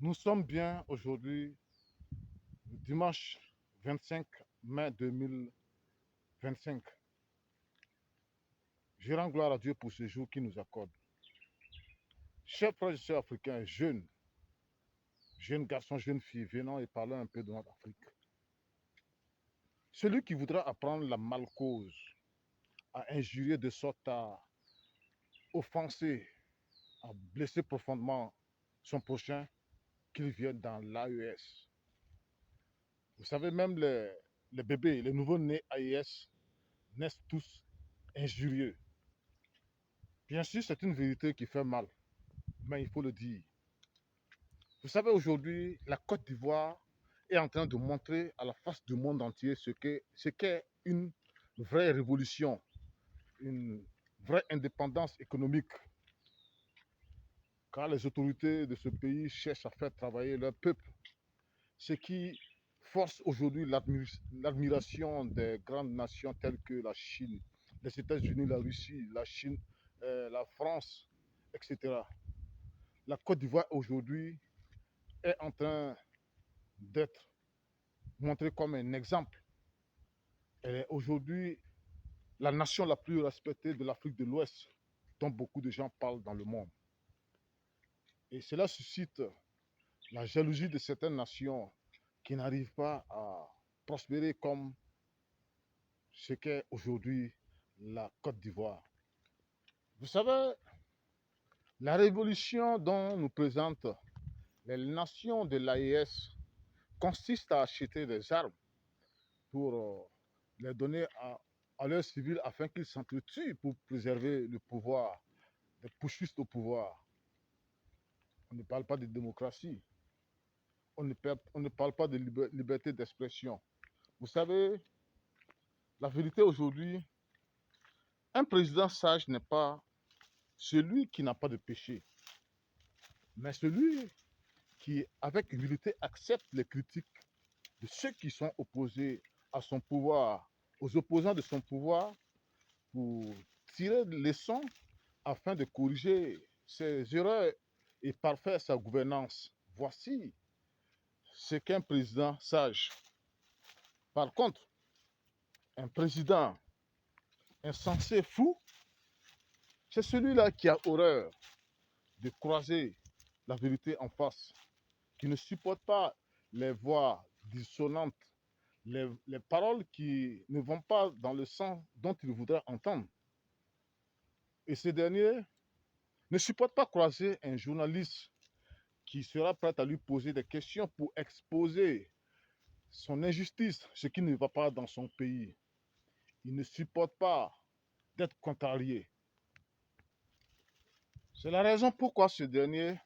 Nous sommes bien aujourd'hui, le dimanche 25 mai 2025. Je rends gloire à Dieu pour ce jour qu'il nous accorde. Chers frères et sœurs africains, jeunes garçons, jeunes filles, venant et parlant un peu de notre Afrique. Celui qui voudra apprendre la malcause, à injurier de sorte à offenser, à blesser profondément son prochain, qu'il vienne dans l'AES. Vous savez, même les bébés, les nouveaux-nés AES naissent tous injurieux. Bien sûr, c'est une vérité qui fait mal, mais il faut le dire. Vous savez, aujourd'hui, la Côte d'Ivoire est en train de montrer à la face du monde entier ce qu'est une vraie révolution, une vraie indépendance économique, car les autorités de ce pays cherchent à faire travailler leur peuple, ce qui force aujourd'hui l'admiration des grandes nations telles que la Chine, les États-Unis, la Russie, la Chine, la France, etc. La Côte d'Ivoire aujourd'hui est en train d'être montrée comme un exemple. Elle est aujourd'hui la nation la plus respectée de l'Afrique de l'Ouest, dont beaucoup de gens parlent dans le monde. Et cela suscite la jalousie de certaines nations qui n'arrivent pas à prospérer comme ce qu'est aujourd'hui la Côte d'Ivoire. Vous savez, la révolution dont nous présentent les nations de l'AES consiste à acheter des armes pour les donner à leurs civils afin qu'ils s'entretuent pour préserver le pouvoir, des putschistes au pouvoir. On ne parle pas de démocratie, on ne parle pas de liberté d'expression. Vous savez, la vérité aujourd'hui, un président sage n'est pas celui qui n'a pas de péché, mais celui qui, avec humilité, accepte les critiques de ceux qui sont opposés à son pouvoir, aux opposants de son pouvoir, pour tirer des leçons afin de corriger ses erreurs et parfaire sa gouvernance. Voici ce qu'un président sage. Par contre, un président insensé, fou, c'est celui-là qui a horreur de croiser la vérité en face, qui ne supporte pas les voix dissonantes, les paroles qui ne vont pas dans le sens dont il voudrait entendre. Et ce dernier ne supporte pas croiser un journaliste qui sera prêt à lui poser des questions pour exposer son injustice, ce qui ne va pas dans son pays. Il ne supporte pas d'être contrarié. C'est la raison pourquoi ce dernier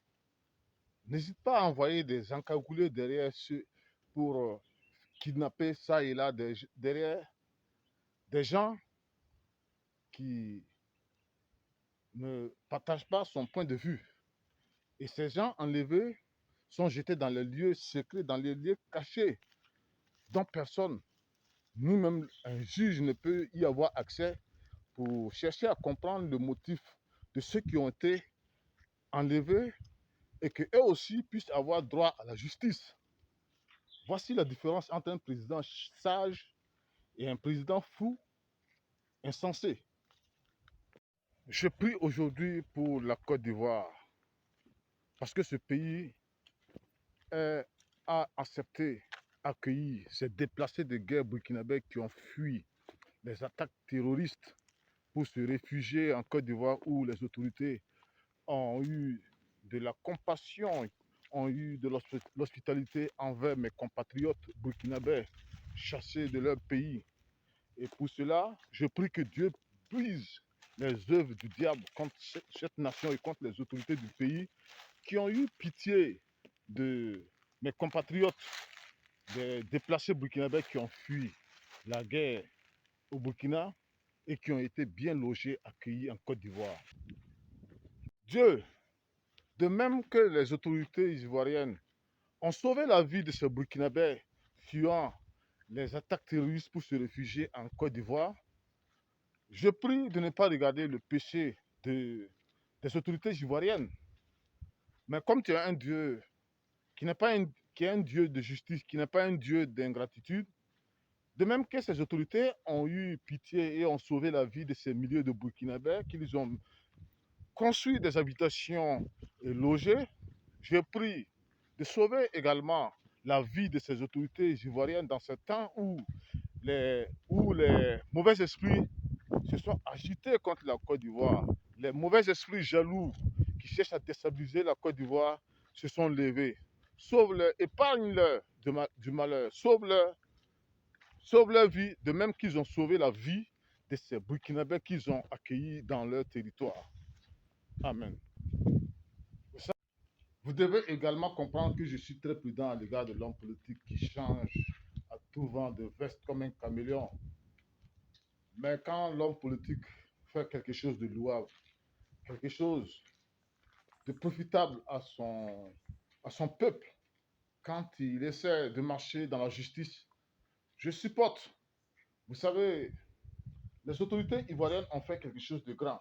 n'hésite pas à envoyer des encagoulés derrière ceux pour kidnapper ça et là derrière des gens qui ne partagent pas son point de vue. Et ces gens enlevés sont jetés dans les lieux secrets, dans les lieux cachés, dont personne, ni même un juge ne peut y avoir accès pour chercher à comprendre le motif de ceux qui ont été enlevés et qu'eux aussi puissent avoir droit à la justice. Voici la différence entre un président sage et un président fou, insensé. Je prie aujourd'hui pour la Côte d'Ivoire parce que ce pays a accepté, accueilli ces déplacés de guerre burkinabés qui ont fui les attaques terroristes pour se réfugier en Côte d'Ivoire où les autorités ont eu de la compassion, ont eu de l'hospitalité envers mes compatriotes burkinabés chassés de leur pays. Et pour cela, je prie que Dieu brise les œuvres du diable contre cette nation et contre les autorités du pays qui ont eu pitié de mes compatriotes, des déplacés burkinabés qui ont fui la guerre au Burkina et qui ont été bien logés, accueillis en Côte d'Ivoire. Dieu, de même que les autorités ivoiriennes ont sauvé la vie de ces Burkinabés fuyant les attaques terroristes pour se réfugier en Côte d'Ivoire, je prie de ne pas regarder le péché des autorités ivoiriennes. Mais comme tu es un Dieu qui n'est pas qui est un Dieu de justice, qui n'est pas un Dieu d'ingratitude. De même que ces autorités ont eu pitié et ont sauvé la vie de ces milliers de Burkinabés, qu'ils ont construit des habitations et logé, j'ai pris de sauver également la vie de ces autorités ivoiriennes dans ce temps où les mauvais esprits se sont agités contre la Côte d'Ivoire. Les mauvais esprits jaloux qui cherchent à déstabiliser la Côte d'Ivoire se sont levés. Sauve-leur, épargne-leur du malheur, sauve leur vie, de même qu'ils ont sauvé la vie de ces Burkinabés qu'ils ont accueillis dans leur territoire. Amen. Vous devez également comprendre que je suis très prudent à l'égard de l'homme politique qui change à tout vent de veste comme un caméléon. Mais quand l'homme politique fait quelque chose de louable, quelque chose de profitable à son peuple, quand il essaie de marcher dans la justice, je supporte. Vous savez, les autorités ivoiriennes ont fait quelque chose de grand.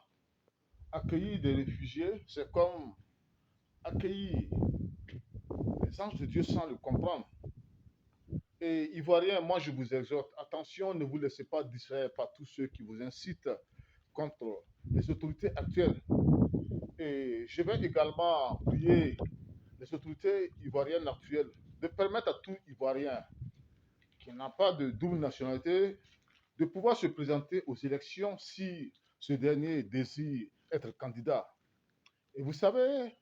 Accueillir des réfugiés, c'est comme accueillir les anges de Dieu sans le comprendre. Et Ivoiriens, moi je vous exhorte, attention, ne vous laissez pas distraire par tous ceux qui vous incitent contre les autorités actuelles. Et je vais également prier les autorités ivoiriennes actuelles de permettre à tout Ivoirien qui n'a pas de double nationalité de pouvoir se présenter aux élections si ce dernier désire être candidat. Et vous savez,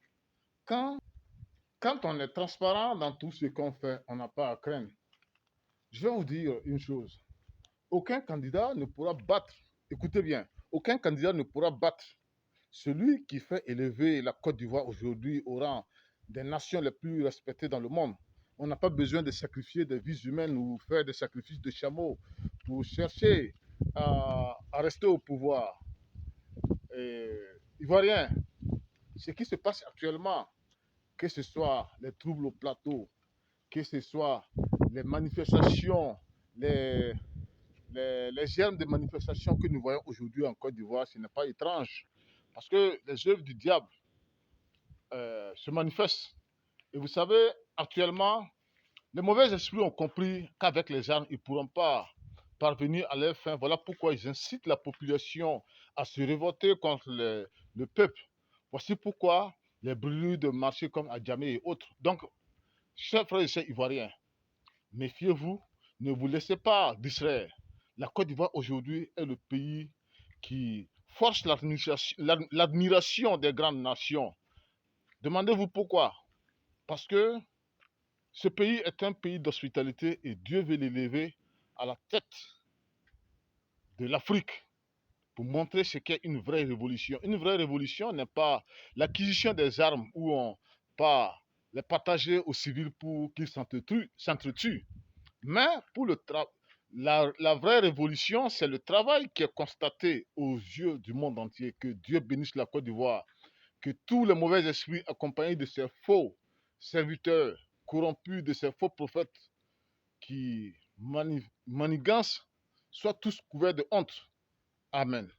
quand, quand on est transparent dans tout ce qu'on fait, on n'a pas à craindre. Je vais vous dire une chose. Aucun candidat ne pourra battre, écoutez bien, aucun candidat ne pourra battre celui qui fait élever la Côte d'Ivoire aujourd'hui au rang des nations les plus respectées dans le monde. On n'a pas besoin de sacrifier des vies humaines ou faire des sacrifices de chameaux pour chercher à rester au pouvoir. Ivoirien, ce qui se passe actuellement, que ce soit les troubles au plateau, que ce soit les manifestations, les, les germes de manifestations que nous voyons aujourd'hui en Côte d'Ivoire, ce n'est pas étrange. Parce que les œuvres du diable se manifestent. Et vous savez, actuellement, les mauvais esprits ont compris qu'avec les armes, ils ne pourront pas parvenir à leur fin. Voilà pourquoi ils incitent la population à se révolter contre le peuple. Voici pourquoi les brûlures de marchés comme à Djamé et autres. Donc, chers frères et sœurs ivoiriens, méfiez-vous, ne vous laissez pas distraire. La Côte d'Ivoire aujourd'hui est le pays qui force l'admiration des grandes nations. Demandez-vous pourquoi. Parce que ce pays est un pays d'hospitalité et Dieu veut l'élever à la tête de l'Afrique pour montrer ce qu'est une vraie révolution. Une vraie révolution n'est pas l'acquisition des armes où on part les partager aux civils pour qu'ils s'entretuent. Mais pour la vraie révolution, c'est le travail qui est constaté aux yeux du monde entier. Que Dieu bénisse la Côte d'Ivoire. Que tous les mauvais esprits accompagnés de ces faux serviteurs corrompus, de ces faux prophètes qui manigancent, soient tous couverts de honte. Amen.